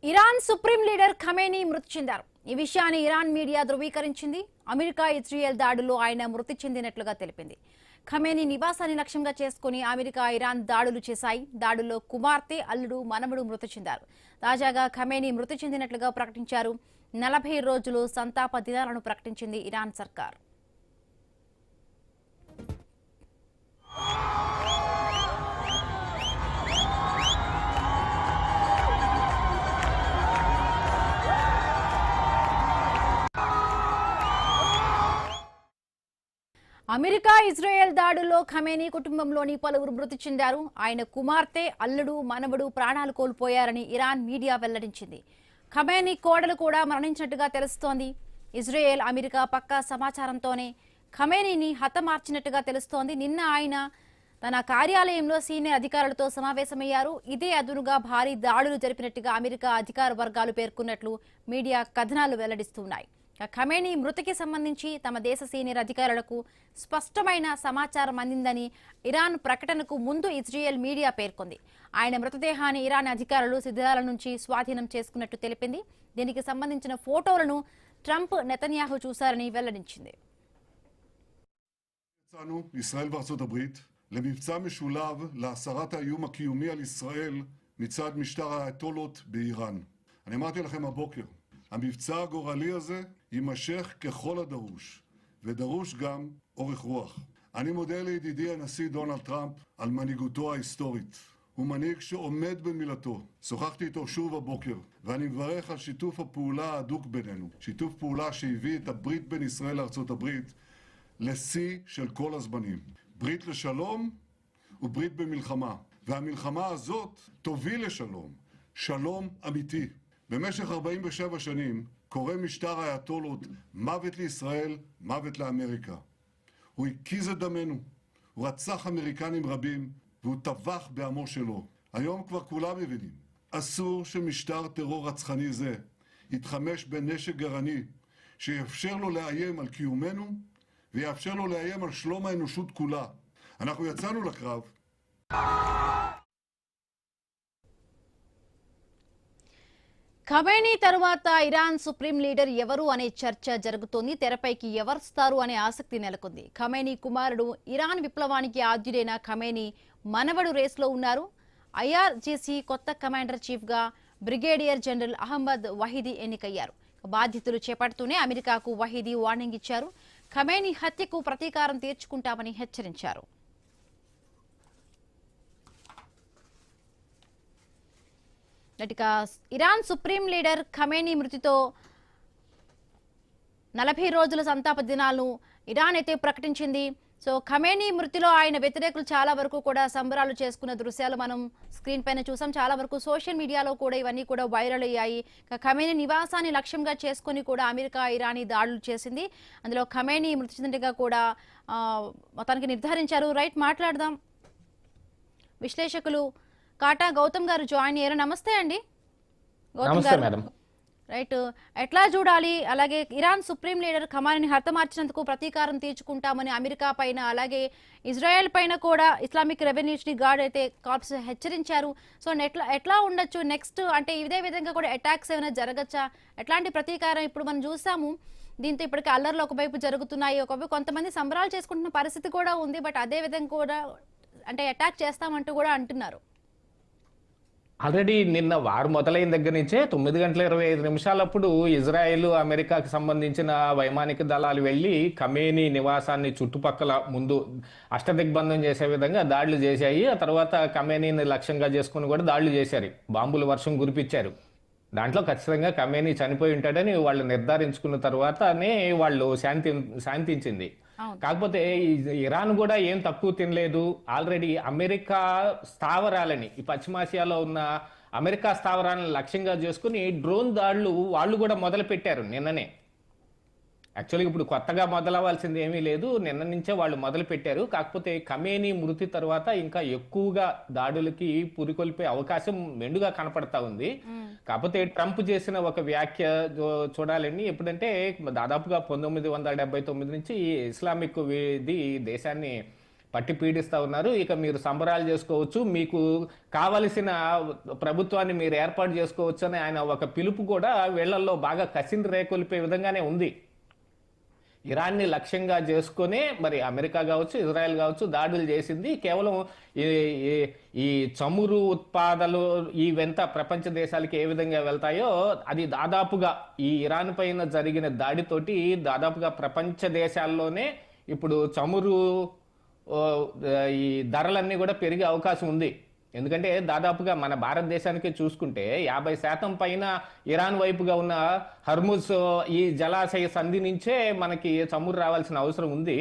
Iran supreme leader Khamenei మృతి చెందారు. ఈ విషయాన్ని ఇరాన్ మీడియా ధృవీకరించింది. అమెరికా ఇజ్రాయెల్ దాడుల్లో ఆయన మృతి చెందినట్లుగా తెలిపింది. ఖమేనీ నివాసాన్ని లక్ష్యంగా చేసుకుని అమెరికా ఇరాన్ దాడులు చేశాయి. దాడుల్లో కుమార్తె, అల్లుడు, మనవడు మృతి చెందారు. తాజాగా ఖమేనీ మృతి చెందినట్లుగా ప్రకటించారు. 40 రోజులు సంతాప దినాలను ప్రకటించింది ఇరాన్ సర్కార్. అమెరికా ఇజ్రాయెల్ దాడుల్లో ఖమేనీ కుటుంబంలోని పలువురు మృతి చెందారు. ఆయన కుమార్తె, అల్లుడు, మనవడు ప్రాణాలు కోల్పోయారని ఇరాన్ మీడియా వెల్లడించింది. ఖమేనీ కోడలు కూడా మరణించినట్టుగా తెలుస్తోంది. ఇజ్రాయెల్, అమెరికా పక్కా సమాచారంతోనే ఖమేనీని హతమార్చినట్టుగా తెలుస్తోంది. నిన్న ఆయన తన కార్యాలయంలో సీనియర్ అధికారులతో సమావేశమయ్యారు. ఇదే అదునుగా భారీ దాడులు జరిపినట్టుగా అమెరికా అధికార వర్గాలు పేర్కొన్నట్లు మీడియా కథనాలు వెల్లడిస్తున్నాయి. ఖమేనీ మృతికి సంబంధించి తమ దేశ సీనియర్ అధికారులకు స్పష్టమైన సమాచారం అందిందని ఇరాన్ ప్రకటనకు ముందు ఇజ్రాయెల్ మీడియా పేర్కొంది. ఆయన మృతదేహాన్ని ఇరాన్ అధికారులు శిథిలాల నుంచి స్వాధీనం చేసుకున్నట్టు తెలిపింది. దీనికి సంబంధించిన ఫోటోలను ట్రంప్, నెతన్యాహు చూశారని వెల్లడించింది. ישראל וארצות הברית למבצע משולב להסרת האיום הקיומי על ישראל מצד משטר האייתולות באיראן. אני אמרתי לכם הבוקר, המבצע הגורלי הזה יימשך ככל הדרוש, ודרוש גם אורך רוח. אני מודה לידידי הנשיא דונלד טראמפ על מנהיגותו ההיסטורית. הוא מנהיג שעומד במילתו. שוחחתי איתו שוב הבוקר, ואני מברך על שיתוף הפעולה ההדוק בינינו. שיתוף פעולה שהביא את הברית בין ישראל לארצות הברית לשיא של כל הזמנים. ברית לשלום וברית במלחמה. והמלחמה הזאת תוביל לשלום. שלום אמיתי. במשך 47 שנים קורא משטר האייתולות מוות לישראל, מוות לאמריקה. הוא הקיז את דמנו, הוא רצח אמריקנים רבים והוא טבח בעמו שלו. היום כבר כולם מבינים, אסור שמשטר טרור רצחני זה יתחמש בנשק גרעיני שיאפשר לו לאיים על קיומנו ויאפשר לו לאיים על שלום האנושות כולה. אנחנו יצאנו לקרב. ఖమేనీ తరువాత ఇరాన్ సుప్రీం లీడర్ ఎవరు అనే చర్చ జరుగుతోంది. తెరపైకి ఎవరుస్తారు అనే ఆసక్తి నెలకొంది. ఖమేనీ కుమారుడు, ఇరాన్ విప్లవానికి ఆద్యుడైన ఖమేనీ మనవడు రేసులో ఉన్నారు. ఐఆర్జీసీ కొత్త కమాండర్ చీఫ్ గా బ్రిగేడియర్ జనరల్ అహ్మద్ వహీదీ ఎన్నికయ్యారు. బాధ్యతలు చేపడుతూనే అమెరికాకు వహీదీ వార్నింగ్ ఇచ్చారు. ఖమేనీ హత్యకు ప్రతీకారం తీర్చుకుంటామని హెచ్చరించారు. ఇరాన్ సుప్రీం లీడర్ ఖమేనీ మృతితో 40 రోజుల సంతాప దినాలను ఇరాన్ అయితే ప్రకటించింది. సో ఖమేనీ మృతిలో ఆయన వ్యతిరేకులు చాలా వరకు కూడా సంబరాలు చేసుకున్న దృశ్యాలు మనం స్క్రీన్ పైన చూసాం. చాలా వరకు సోషల్ మీడియాలో కూడా ఇవన్నీ కూడా వైరల్ అయ్యాయి. ఖమేనీ నివాసాన్ని లక్ష్యంగా చేసుకుని కూడా అమెరికా, ఇరానీ దాడులు చేసింది. అందులో ఖమేనీ మృతి చెందినట్టుగా కూడా మొత్తానికి నిర్ధారించారు. రైట్, మాట్లాడదాం. విశ్లేషకులు కాటా గౌతమ్ గారు జాయిన్ అయ్యారు. నమస్తే అండి గౌతమ్ గారు. రైట్, ఎట్లా చూడాలి? అలాగే ఇరాన్ సుప్రీం లీడర్ ఖమేనీని హతమార్చినందుకు ప్రతీకారం తీర్చుకుంటామని అమెరికా పైన, అలాగే ఇజ్రాయెల్ పైన కూడా ఇస్లామిక్ రెవల్యూషనరీ గార్డ్ అయితే కార్ప్స్ హెచ్చరించారు. సో ఎట్లా ఉండొచ్చు నెక్స్ట్? అంటే ఇదే విధంగా కూడా అటాక్స్ ఏమైనా జరగచ్చా? ఎట్లాంటి ప్రతీకారం ఇప్పుడు మనం చూసాము. దీంతో ఇప్పటికే అల్లర్లు ఒకవైపు జరుగుతున్నాయి, ఒకవైపు కొంతమంది సంబరాలు చేసుకుంటున్న పరిస్థితి కూడా ఉంది. బట్ అదే విధంగా కూడా అంటే అటాక్ చేస్తామంటూ కూడా అంటున్నారు. ఆల్రెడీ నిన్న వారు మొదలైన దగ్గర నుంచే 9:25 ఇజ్రాయెల్, అమెరికాకి సంబంధించిన వైమానిక దళాలు వెళ్ళి ఖమేనీ నివాసాన్ని చుట్టుపక్కల ముందు అష్టదిగ్బంధం చేసే విధంగా దాడులు చేశాయి. ఆ తర్వాత ఖమేనీని లక్ష్యంగా చేసుకుని కూడా దాడులు చేశారు. బాంబుల వర్షం కురిపించారు. దాంట్లో ఖచ్చితంగా ఖమేనీ చనిపోయి ఉంటాడని వాళ్ళు నిర్ధారించుకున్న తర్వాతనే వాళ్ళు శాంతించింది. కాకపోతే ఇరాన్ కూడా ఏం తక్కువ తినలేదు. ఆల్రెడీ అమెరికా స్థావరాలని, ఈ పశ్చిమాసియాలో ఉన్న అమెరికా స్థావరాలను లక్ష్యంగా చేసుకుని డ్రోన్ దాడులు వాళ్ళు కూడా మొదలు పెట్టారు నిన్ననే. యాక్చువల్గా ఇప్పుడు కొత్తగా మొదలవ్వాల్సింది ఏమీ లేదు, నిన్న నుంచే వాళ్ళు మొదలు పెట్టారు. కాకపోతే ఖమేనీ మృతి తర్వాత ఇంకా ఎక్కువగా దాడులకి పురికొల్పే అవకాశం మెండుగా కనపడతా ఉంది. కాకపోతే ట్రంప్ చేసిన ఒక వ్యాఖ్య చూడాలండి. ఎప్పుడంటే దాదాపుగా 1979 నుంచి ఇస్లామిక్ దేశాన్ని పట్టి పీడిస్తా ఉన్నారు. ఇక మీరు సంబరాలు చేసుకోవచ్చు, మీకు కావలసిన ప్రభుత్వాన్ని మీరు ఏర్పాటు చేసుకోవచ్చు అని ఆయన ఒక పిలుపు కూడా వీళ్ళల్లో బాగా కసిని రేకొల్పే విధంగానే ఉంది. ఇరాన్ని లక్ష్యంగా చేసుకునే మరి అమెరికా కావచ్చు, ఇజ్రాయెల్ కావచ్చు దాడులు చేసింది. కేవలం ఈ ఈ- ఈ చమురు ఉత్పాదనలు ఇవంతా ప్రపంచ దేశాలకి ఏ విధంగా వెళ్తాయో అది దాదాపుగా ఈ ఇరాన్ పైన జరిగిన దాడితోటి దాదాపుగా ప్రపంచ దేశాల్లోనే ఇప్పుడు చమురు ఓ, ఈ ధరలన్నీ కూడా పెరిగే అవకాశం ఉంది. ఎందుకంటే దాదాపుగా మన భారతదేశానికి చూసుకుంటే 50% పైన ఇరాన్ వైపుగా ఉన్న హర్ముజ్ ఈ జలాశయ సంధి నుంచే మనకి చమురు రావాల్సిన అవసరం ఉంది.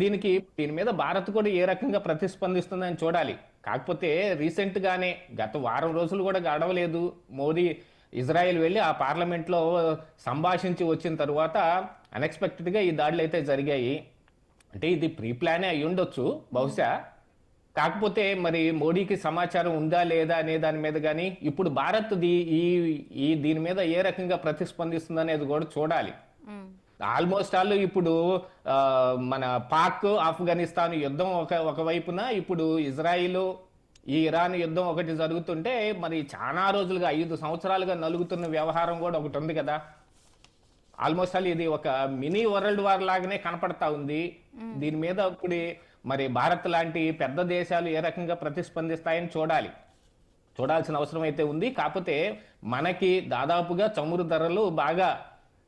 దీని మీద భారత్ కూడా ఏ రకంగా ప్రతిస్పందిస్తుందని చూడాలి. కాకపోతే రీసెంట్ గానే గత వారం రోజులు కూడా గడవలేదు, మోడీ ఇజ్రాయెల్ వెళ్ళి ఆ పార్లమెంట్ లో సంభాషించి వచ్చిన తర్వాత అన్ఎక్స్పెక్టెడ్ గా ఈ దాడులు అయితే జరిగాయి. అంటే ఇది ప్రీ ప్లానే అయి ఉండొచ్చు బహుశా. కాకపోతే మరి మోడీకి సమాచారం ఉందా లేదా అనే దాని మీద కానీ ఇప్పుడు భారత్ దీని మీద ఏ రకంగా ప్రతిస్పందిస్తుంది అనేది కూడా చూడాలి. ఆల్మోస్ట్ ఆల్ ఇప్పుడు మన పాక్ ఆఫ్ఘనిస్తాన్ యుద్ధం ఒక వైపున, ఇప్పుడు ఇజ్రాయిల్ ఈ ఇరాన్ యుద్ధం ఒకటి జరుగుతుంటే మరి చాలా రోజులుగా 5 సంవత్సరాలుగా నలుగుతున్న వ్యవహారం కూడా ఒకటి ఉంది కదా. ఆల్మోస్ట్ ఆల్ ఇది ఒక మినీ వరల్డ్ వార్ లాగానే కనపడతా ఉంది. దీని మీద ఇప్పుడు మరి భారత్ లాంటి పెద్ద దేశాలు ఏ రకంగా ప్రతిస్పందిస్తాయని చూడాల్సిన అవసరం అయితే ఉంది. కాకపోతే మనకి దాదాపుగా చమురు ధరలు బాగా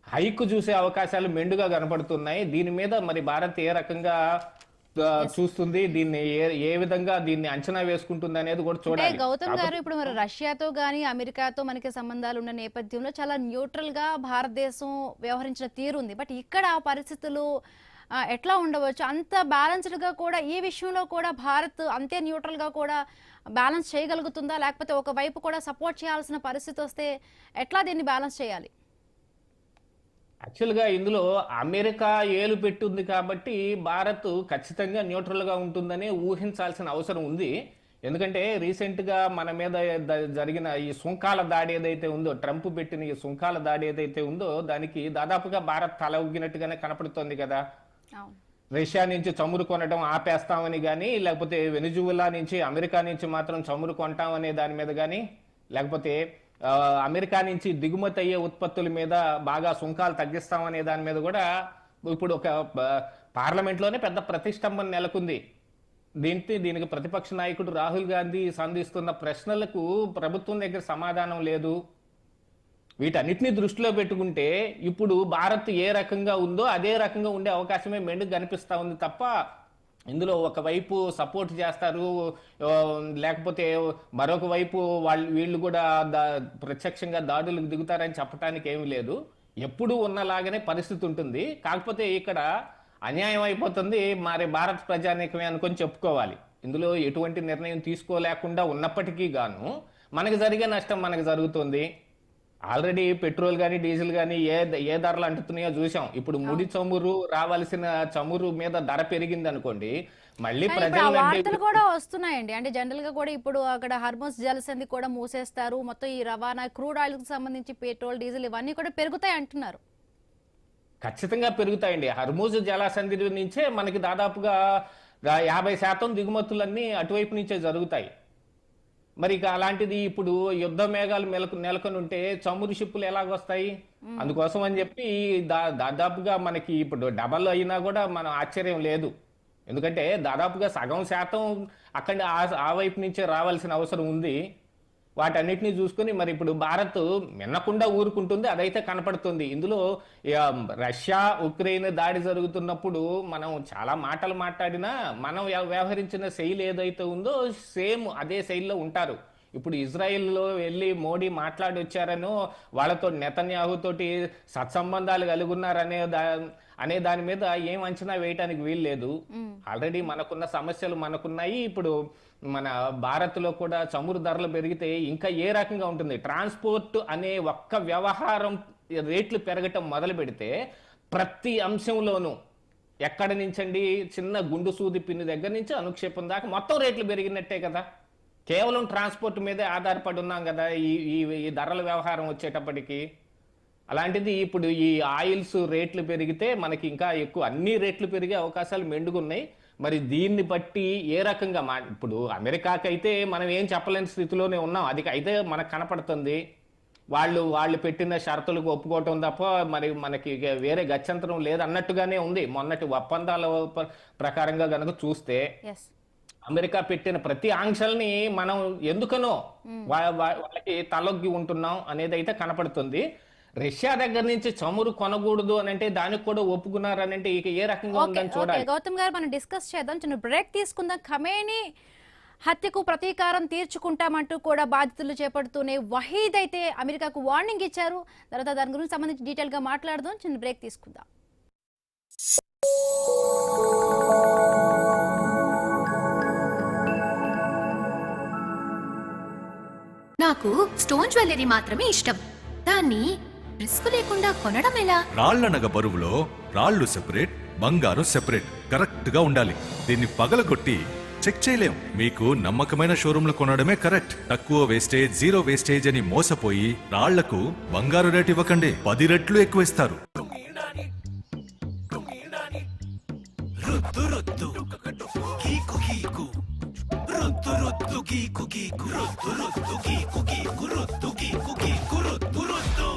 హైక్ చూసే అవకాశాలు మెండుగా కనపడుతున్నాయి. దీని మీద మరి భారత్ ఏ రకంగా చూస్తుంది, దీన్ని ఏ విధంగా దీన్ని అంచనా వేసుకుంటుంది అనేది కూడా చూడాలి. గౌతమ్ గారు, ఇప్పుడు మరి రష్యాతో గానీ అమెరికాతో మనకి సంబంధాలు ఉన్న నేపథ్యంలో చాలా న్యూట్రల్ గా భారతదేశం వ్యవహరించిన తీరుంది. బట్ ఇక్కడ ఆ పరిస్థితులు ఎట్లా ఉండవచ్చు? అంత బ్యాలెన్స్డ్ గా కూడా ఈ విషయంలో కూడా భారత్ అంతే న్యూట్రల్ గా కూడా బ్యాలెన్స్ చేయగలుగుతుందా, లేకపోతే ఒక వైపు కూడా సపోర్ట్ చేయాల్సిన పరిస్థితి వస్తే ఎట్లా దీన్ని బ్యాలెన్స్ చేయాలి? యాక్చువల్గా ఇందులో అమెరికా ఏలు పెట్టుంది కాబట్టి భారత్ ఖచ్చితంగా న్యూట్రల్ గా ఉంటుందని ఊహించాల్సిన అవసరం ఉంది. ఎందుకంటే రీసెంట్ గా మన మీద జరిగిన ఈ సుంకాల దాడి ఏదైతే ఉందో, ట్రంప్ పెట్టిన ఈ సుంకాల దాడి ఏదైతే ఉందో దానికి దాదాపుగా భారత్ తల ఊగినట్టుగానే కనపడుతోంది కదా. రష్యా నుంచి చమురు కొనడం ఆపేస్తామని కానీ, లేకపోతే వెనిజువెలా నుంచి అమెరికా నుంచి మాత్రం చమురు కొంటామనే దాని మీద కానీ, లేకపోతే అమెరికా నుంచి దిగుమతి అయ్యే ఉత్పత్తుల మీద బాగా సుంకాలు తగ్గిస్తామనే దాని మీద కూడా ఇప్పుడు ఒక పార్లమెంట్లోనే పెద్ద ప్రతిష్టంభన నెలకొంది. దీనికి ప్రతిపక్ష నాయకుడు రాహుల్ గాంధీ సంధిస్తున్న ప్రశ్నలకు ప్రభుత్వం దగ్గర సమాధానం లేదు. వీటన్నిటిని దృష్టిలో పెట్టుకుంటే ఇప్పుడు భారత్ ఏ రకంగా ఉందో అదే రకంగా ఉండే అవకాశమే మెండుగా కనిపిస్తా ఉంది తప్ప ఇందులో ఒకవైపు సపోర్ట్ చేస్తారు, లేకపోతే మరొక వైపు వీళ్ళు కూడా ప్రత్యక్షంగా దాడులకు దిగుతారని చెప్పడానికి ఏమీ లేదు. ఎప్పుడు ఉన్నలాగానే పరిస్థితి ఉంటుంది. కాకపోతే ఇక్కడ అన్యాయం అయిపోతుంది మరి భారత ప్రజానీకమే అనుకొని చెప్పుకోవాలి. ఇందులో ఎటువంటి నిర్ణయం తీసుకోలేకుండా ఉన్నప్పటికీ గాను మనకు జరిగే నష్టం మనకు జరుగుతుంది. ఆల్రెడీ పెట్రోల్ కానీ డీజిల్ కానీ ఏ ధరలు అంటున్నాయో చూసాం. ఇప్పుడు ముడి చమురు రావాల్సిన చమురు మీద ధర పెరిగింది అనుకోండి, మళ్ళీ వార్తలు కూడా వస్తున్నాయండి. అంటే జనరల్ గా కూడా ఇప్పుడు అక్కడ హర్ముజ్ జలసంధి కూడా మూసేస్తారు, మొత్తం ఈ రవాణా క్రూడ్ ఆయిల్ కి సంబంధించి పెట్రోల్ డీజిల్ ఇవన్నీ కూడా పెరుగుతాయి అంటున్నారు. ఖచ్చితంగా పెరుగుతాయండి. హర్ముజ్ జలసంధి నుంచే మనకి దాదాపుగా 50% దిగుమతులన్నీ అటువైపు నుంచే జరుగుతాయి. మరి ఇక అలాంటిది ఇప్పుడు యుద్ధ మేఘాలు నెలకొని ఉంటే చమురు షిప్పులు ఎలాగొస్తాయి? అందుకోసం అని చెప్పి దాదాపుగా మనకి ఇప్పుడు డబల్ అయినా కూడా మనం ఆశ్చర్యం లేదు. ఎందుకంటే దాదాపుగా సగం శాతం అక్కడ ఆ వైపు నుంచే రావాల్సిన అవసరం ఉంది. వాటన్నిటిని చూసుకుని మరి ఇప్పుడు భారత్ మిన్నకుండా ఊరుకుంటుంది, అదైతే కనపడుతుంది. ఇందులో రష్యా ఉక్రెయిన్ దాడి జరుగుతున్నప్పుడు మనం చాలా మాటలు మాట్లాడినా మనం వ్యవహరించిన శైలి ఏదైతే ఉందో సేమ్ అదే శైలిలో ఉంటారు. ఇప్పుడు ఇజ్రాయెల్లో వెళ్ళి మోడీ మాట్లాడి వచ్చారనో, వాళ్ళతో నెతన్యాహుతోటి సత్సంబంధాలు కలిగి అనే దాని మీద ఏం అంచనా వేయటానికి వీలు లేదు. ఆల్రెడీ మనకున్న సమస్యలు మనకున్నాయి. ఇప్పుడు మన భారత్లో కూడా చమురు ధరలు పెరిగితే ఇంకా ఏ రకంగా ఉంటుంది? ట్రాన్స్పోర్ట్ అనే ఒక్క వ్యవహారం రేట్లు పెరగటం మొదలు పెడితే ప్రతి అంశంలోనూ ఎక్కడి నుంచండి, చిన్న గుండు సూది పిన్ని దగ్గర నుంచి అనుక్షేపం దాకా మొత్తం రేట్లు పెరిగినట్టే కదా. కేవలం ట్రాన్స్పోర్ట్ మీదే ఆధారపడి ఉన్నాం కదా ఈ ధరల వ్యవహారం వచ్చేటప్పటికి. అలాంటిది ఇప్పుడు ఈ ఆయిల్స్ రేట్లు పెరిగితే మనకి ఇంకా ఎక్కువ అన్ని రేట్లు పెరిగే అవకాశాలు మెండుగున్నాయి. మరి దీన్ని బట్టి ఏ రకంగా ఇప్పుడు అమెరికాకైతే మనం ఏం చెప్పలేని స్థితిలోనే ఉన్నాం. అది అయితే మనకు కనపడుతుంది. వాళ్ళు పెట్టిన షరతులకు ఒప్పుకోవటం తప్ప మరి మనకి ఇక వేరే గత్యంతరం లేదన్నట్టుగానే ఉంది. మొన్నటి ఒప్పందాల ప్రకారంగా గనక చూస్తే ఎస్ అమెరికా పెట్టిన ప్రతి ఆంక్షల్ని మనం ఎందుకనో వాళ్ళకి తలొగ్గి ఉంటున్నాం అనేది అయితే కనపడుతుంది. రష్యా దగ్గర నుంచి చమురు కొనకూడదు అని అంటే దానికి కూడా ఒప్పుకున్నారు అని అంటే ఇక ఏ రకంగా ఉందని చూడాలి. గౌతమ్ గారు మనం డిస్కస్ చేద్దాం, చిన్న బ్రేక్ తీసుకుందాం. ఖమేనీ హత్యకు ప్రతీకారం తీర్చుకుంటామంటూ కూడా బాధితులు చేపడుతూనే వహీద్ అయితే అమెరికాకు వార్నింగ్ ఇచ్చారు. తర్వాత దాని గురించి సంబంధించి డీటెయిల్ గా మాట్లాడదాం. చిన్న బ్రేక్ తీసుకుందాం. నాకు స్టోన్ జ్యువెలరీ మాత్రమే ఇష్టం. దాన్ని రిస్క్ లేకుండా కొనడం ఎలా? రాళ్లనగ బరువులో రాళ్ళు సెపరేట్, బంగారం సెపరేట్, కరెక్ట్ గా ఉండాలి. దీన్ని పగలగొట్టి చెక్ చేయలేం. మీకు నమ్మకమైన షోరూంలో కొనడమే కరెక్ట్. తక్కువ వేస్టేజ్, జీరో వేస్టేజ్ అని మోసపోయి రాళ్లకు బంగారు రేట్ ఇవ్వకండి, 10 రెట్లు ఎక్కువ ఇస్తారు. రుద్దు రుద్దు గీకు గీకు రుద్దు రుద్దు గీకు గీకు రుద్దు రుద్దు గీకు గీకు రుద్దు గీకు గీకు రుద్దు రుద్దు